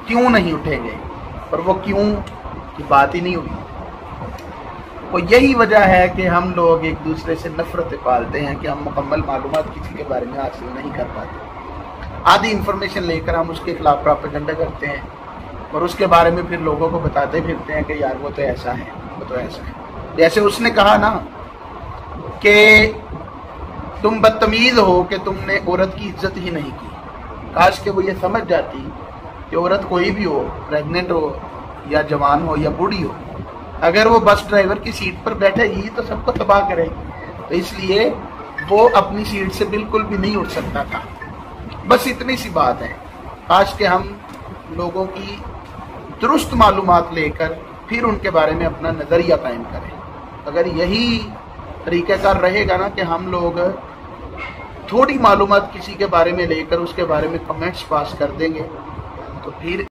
क्यों नहीं उठेंगे, पर वो क्यों की बात ही नहीं हुई। वो यही वजह है कि हम लोग एक दूसरे से नफरतें पालते हैं कि हम मुकम्मल मालूमात किसी के बारे में हासिल नहीं कर पाते। आधी इंफॉर्मेशन लेकर हम उसके खिलाफ प्रोपेगेंडा करते हैं और उसके बारे में फिर लोगों को बताते फिरते हैं कि यार वो तो ऐसा है, वो तो ऐसा है। जैसे उसने कहा ना कि तुम बदतमीज हो कि तुमने औरत की इज्जत ही नहीं की। काश कि वो ये समझ जाती कि औरत कोई भी हो, प्रेग्नेंट हो या जवान हो या बूढ़ी हो, अगर वो बस ड्राइवर की सीट पर बैठेगी तो सबको तबाह करेगी। तो इसलिए वो अपनी सीट से बिल्कुल भी नहीं उठ सकता था। बस इतनी सी बात है। काश कि हम लोगों की दुरुस्त मालूमात लेकर फिर उनके बारे में अपना नज़रिया कायम करें। अगर यही तरीक़ाकार रहेगा ना कि हम लोग थोड़ी मालूमात किसी के बारे में लेकर उसके बारे में कमेंट्स पास कर देंगे, तो फिर